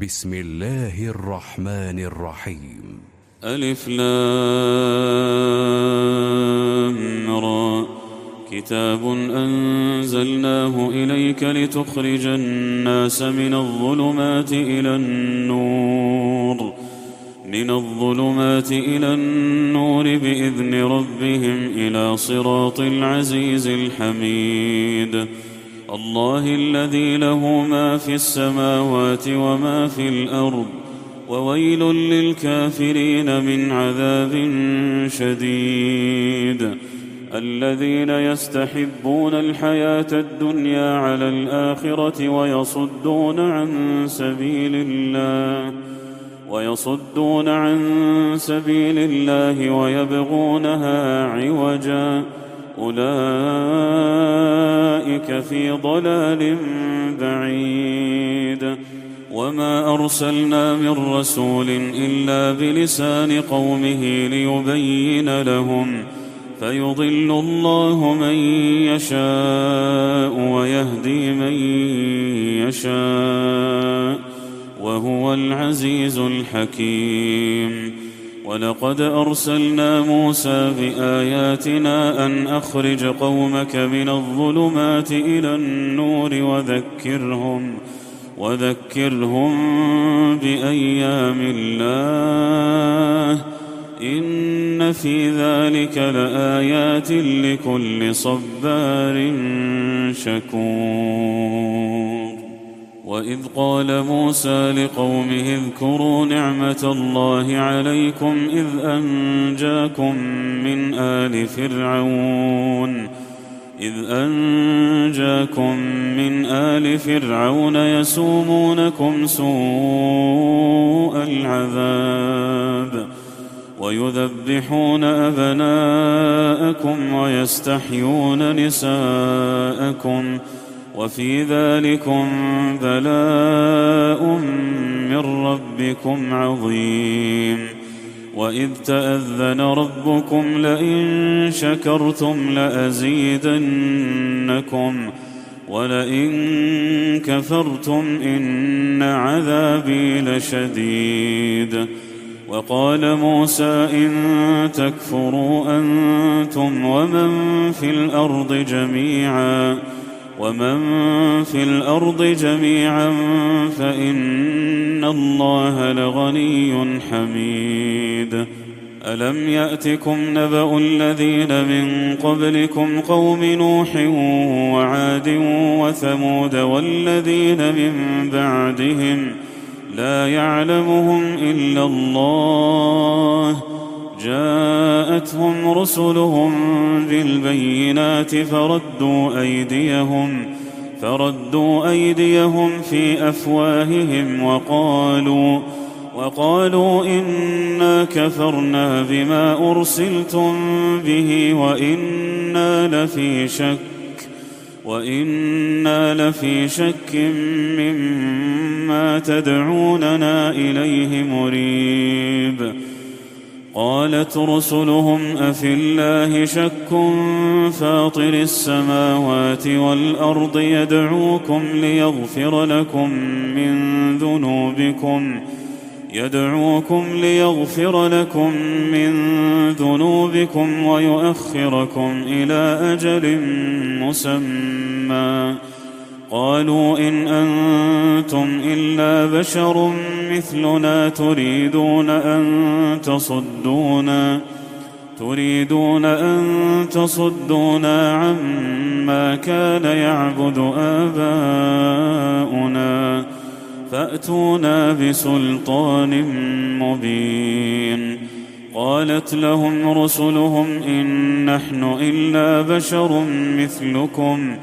بسم الله الرحمن الرحيم. ألف لام را. كتاب أنزلناه إليك لتخرج الناس من الظلمات إلى النور بإذن ربهم إلى صراط العزيز الحميد. الله الذي له ما في السماوات وما في الأرض، وويل للكافرين من عذاب شديد. الذين يستحبون الحياة الدنيا على الآخرة ويصدون عن سبيل الله ويبغونها عوجا، أولئك في ضلال بعيد. وما أرسلنا من رسول إلا بلسان قومه ليبين لهم، فيضل الله من يشاء ويهدي من يشاء، وهو العزيز الحكيم. ولقد أرسلنا موسى بآياتنا أن أخرج قومك من الظلمات إلى النور وذكرهم بأيام الله، إن في ذلك لآيات لكل صبار شكور. وإذ قال موسى لقومه اذكروا نعمة الله عليكم إذ أنجاكم من آل فرعون يسومونكم سوء العذاب ويذبحون أبناءكم ويستحيون نساءكم، وفي ذلكم بلاء من ربكم عظيم. وإذ تأذن ربكم لئن شكرتم لأزيدنكم ولئن كفرتم إن عذابي لشديد. وقال موسى إن تكفروا أنتم ومن في الأرض جميعا فإن الله لغني حميد. ألم يأتكم نبأ الذين من قبلكم قوم نوح وعاد وثمود والذين من بعدهم لا يعلمهم إلا الله، جاءتهم رسلهم بالبينات فردوا أيديهم في أفواههم وقالوا إنا كفرنا بما أرسلتم به وإنا لفي شك مما تدعوننا إليه مريب. قالت رسلهم أفي الله شك فاطر السماوات والأرض يدعوكم ليغفر لكم من ذنوبكم ويؤخركم إلى أجل مسمى. قالوا إن أنتم إلا بشر مثلنا تريدون أن تصدونا عما كان يعبد آباؤنا فأتونا بسلطان مبين. قالت لهم رسلهم إن نحن إلا بشر مثلكم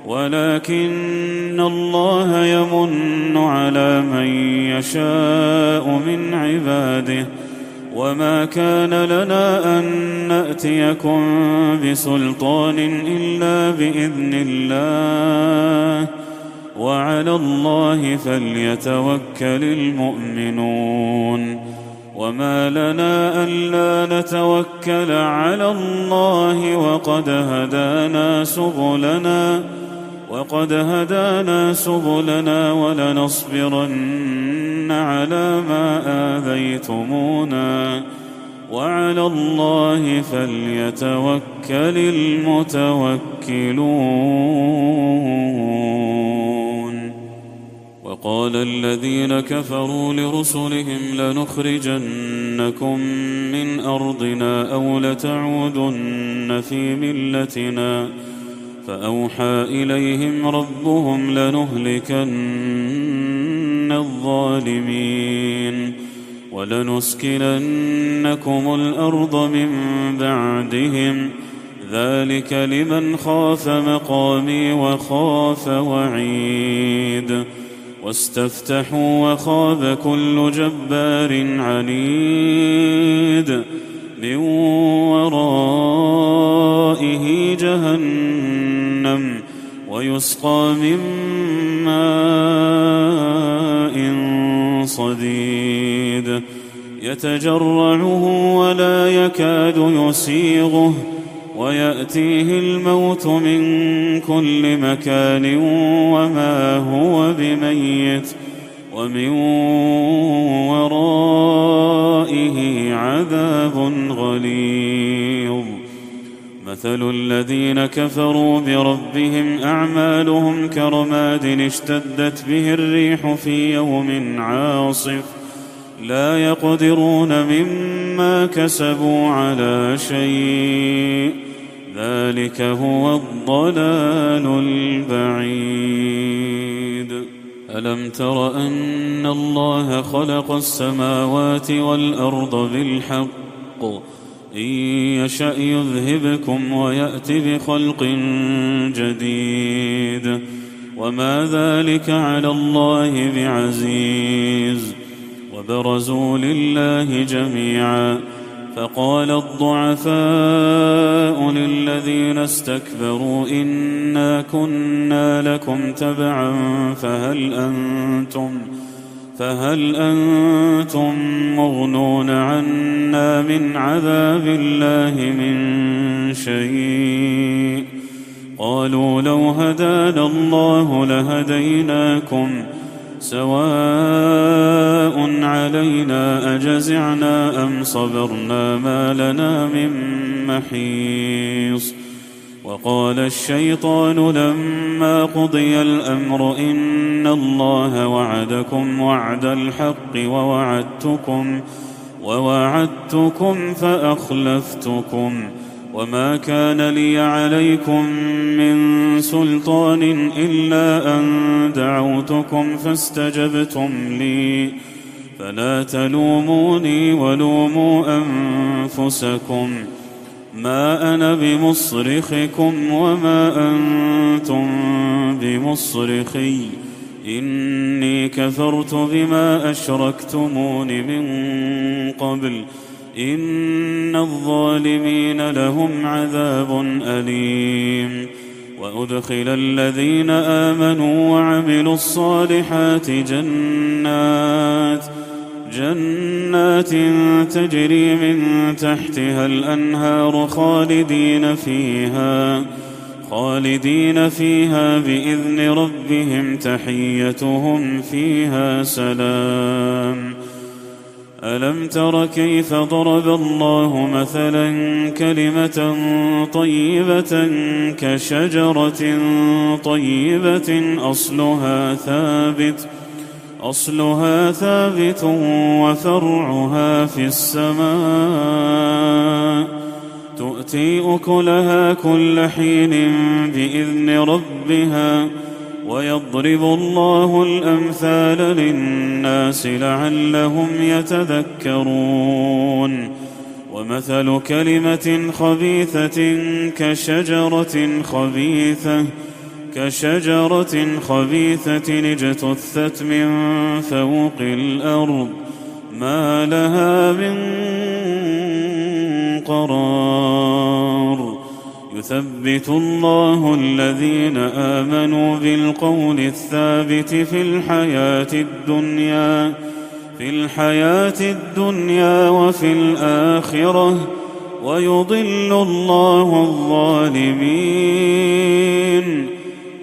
ولكن الله يمن على من يشاء من عباده، وما كان لنا أن نأتيكم بسلطان إلا بإذن الله، وعلى الله فليتوكل المؤمنون. وما لنا ألا نتوكل على الله وقد هدانا سبلنا وقد هدانا سبلنا ولنصبرن على ما آذيتمونا وعلى الله فليتوكل المتوكلون. وقال الذين كفروا لرسلهم لنخرجنكم من أرضنا أو لتعودن في ملتنا فأوحى إليهم ربهم لنهلكن الظالمين ولنسكننكم الأرض من بعدهم ذلك لمن خاف مقامي وخاف وعيد. واستفتحوا وخاب كل جبار عنيد من ورائه جهنم ويسقى من ماء صديد يتجرعه ولا يكاد يسيغه ويأتيه الموت من كل مكان وما هو بميت ومن ورائه عذاب غليظ. مثل الذين كفروا بربهم أعمالهم كرماد اشتدت به الريح في يوم عاصف لا يقدرون مما كسبوا على شيء ذلك هو الضلال البعيد. ألم تر أن الله خلق السماوات والأرض بالحق إن يشأ يذهبكم ويأت بخلق جديد وما ذلك على الله بعزيز. وبرزوا لله جميعا فقال الضعفاء للذين استكبروا إنا كنا لكم تبعا فهل أنتم مغنون عنا من عذاب الله من شيء قالوا لو هدانا الله لهديناكم سواء علينا أجزعنا أم صبرنا ما لنا من محيص. وقال الشيطان لما قضي الأمر إن الله وعدكم وعد الحق ووعدتكم فأخلفتكم وما كان لي عليكم من سلطان إلا أن دعوتكم فاستجبتم لي فلا تلوموني ولوموا أنفسكم ما أنا بمصرخكم وما أنتم بمصرخي إني كفرت بما أشركتمون من قبل إن الظالمين لهم عذاب أليم. وأدخل الذين آمنوا وعملوا الصالحات جنات تجري من تحتها الأنهار خالدين فيها بإذن ربهم تحيتهم فيها سلام. ألم تر كيف ضرب الله مثلا كلمة طيبة كشجرة طيبة أصلها ثابت وفرعها في السماء تؤتي أكلها كل حين بإذن ربها ويضرب الله الأمثال للناس لعلهم يتذكرون. ومثل كلمة خبيثة كشجرة خبيثة اجتثت من فوق الأرض ما لها من قرار. يثبت الله الذين آمنوا بالقول الثابت في الحياة الدنيا وفي الآخرة ويضل الله الظالمين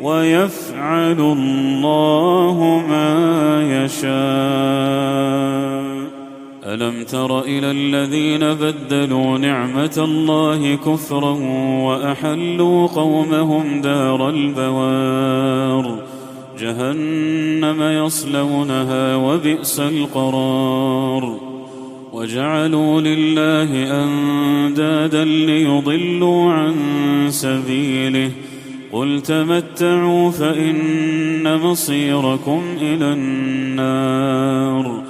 ويفعل الله ما يشاء. ألم تر إلى الذين بدلوا نعمة الله كفرا وأحلوا قومهم دار البوار جهنم يصلونها وبئس القرار. وجعلوا لله أندادا ليضلوا عن سبيله قل تمتعوا فإن مصيركم إلى النار.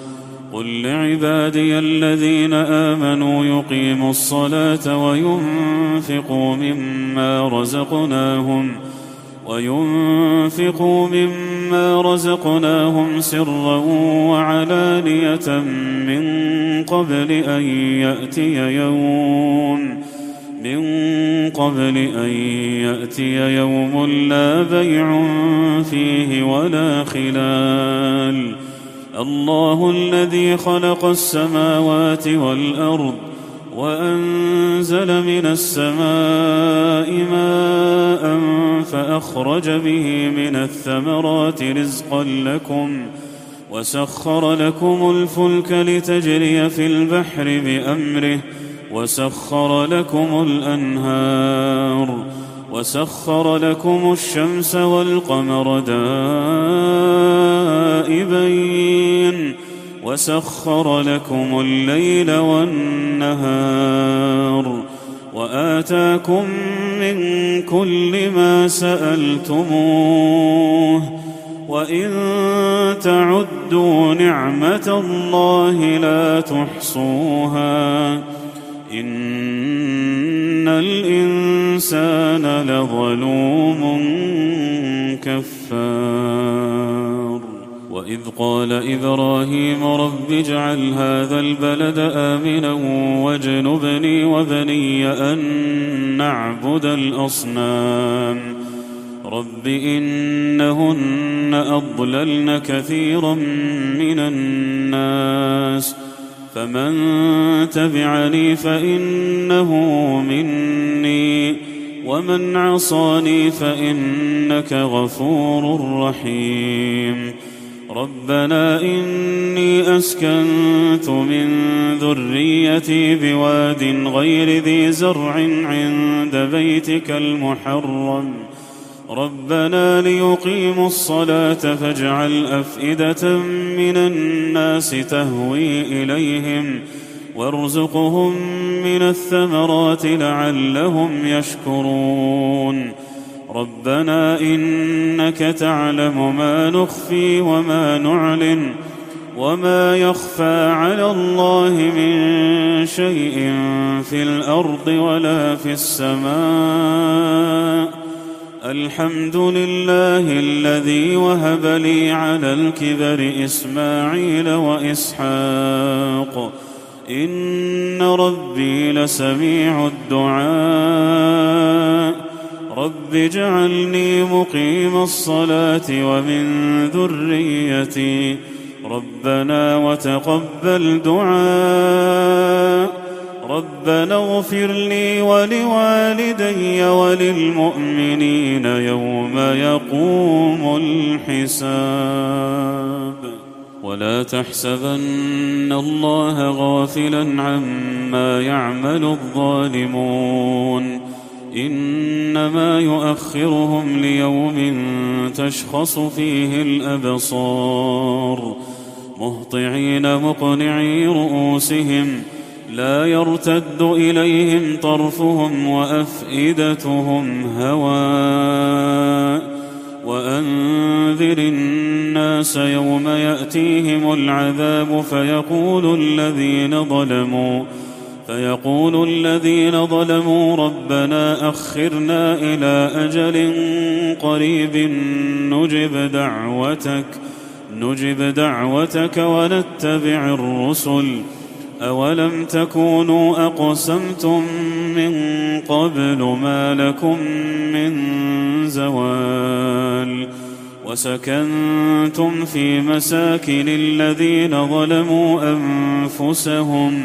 قل لعبادي الذين آمنوا يقيموا الصلاة وينفقوا مما رزقناهم سرا وعلانية من قبل أن يأتي يوم لا بيع فيه ولا خلال. الله الذي خلق السماوات والأرض وأنزل من السماء ماء فأخرج به من الثمرات رزقا لكم وسخر لكم الفلك لتجري في البحر بأمره وسخر لكم الأنهار وسخر لكم الشمس والقمر دائبين وسخر لكم الليل والنهار وآتاكم من كل ما سألتموه وإن تعدوا نعمة الله لا تحصوها إن الإنسان لظلوم كفار. وإذ قال إبراهيم رب اجعل هذا البلد آمنا واجنبني وبني أن نعبد الأصنام رب إنهن أضللن كثيرا من الناس فمن تبعني فإنه مني ومن عصاني فإنك غفور رحيم. ربنا إني أسكنت من ذريتي بواد غير ذي زرع عند بيتك المحرم ربنا ليقيموا الصلاة فاجعل أفئدة من الناس تهوي إليهم وارزقهم من الثمرات لعلهم يشكرون. ربنا إنك تعلم ما نخفي وما نعلن وما يخفى على الله من شيء في الأرض ولا في السماء. الحمد لله الذي وهب لي على الكبر إسماعيل وإسحاق إن ربي لسميع الدعاء. رب اجعلني مقيم الصلاة ومن ذريتي ربنا وتقبل دعاء. ربنا اغفر لي ولوالدي وللمؤمنين يوم يقوم الحساب. ولا تحسبن الله غافلا عما يعمل الظالمون إنما يؤخرهم ليوم تشخص فيه الأبصار مهطعين مقنعي رؤوسهم لا يرتد إليهم طرفهم وأفئدتهم هواء. وأنذر الناس يوم يأتيهم العذاب فيقول الذين ظلموا ربنا أخرنا إلى أجل قريب نجب دعوتك ونتبع الرسل أولم تكونوا أقسمتم من قبل ما لكم من زوال. وسكنتم في مساكن الذين ظلموا أنفسهم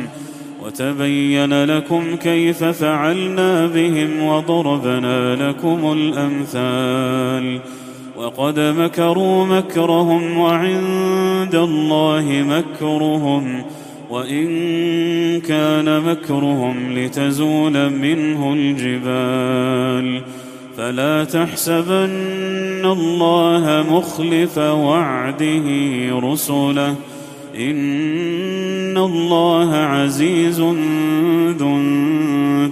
وتبين لكم كيف فعلنا بهم وضربنا لكم الأمثال وقد مكروا مكرهم وعند الله مكرهم وإن كان مكرهم لتزول منه الجبال فلا تحسبن الله مخلف وعده رسله إن الله عزيز ذو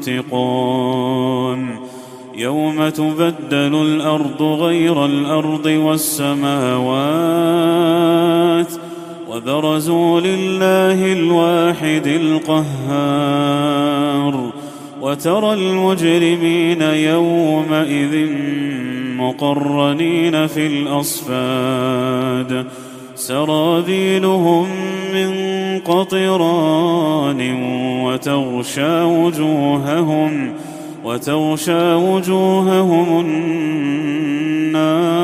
انتقام يوم تبدل الأرض غير الأرض والسماوات وبرزوا لله الواحد القهار وترى المجرمين يومئذ مقرنين في الأصفاد سرابيلهم من قطران وتغشى وجوههم النار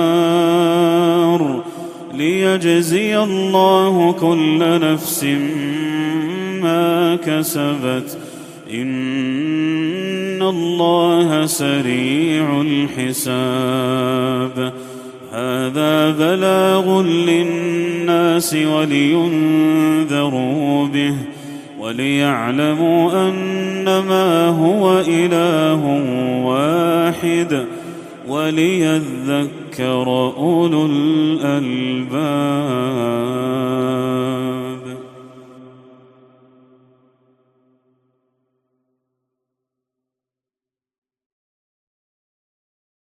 ليجزي الله كل نفس ما كسبت إن الله سريع الحساب هذا بلاغ للناس ولينذروا به وليعلموا أنما هو إله واحد وليذكر أولو الألباب.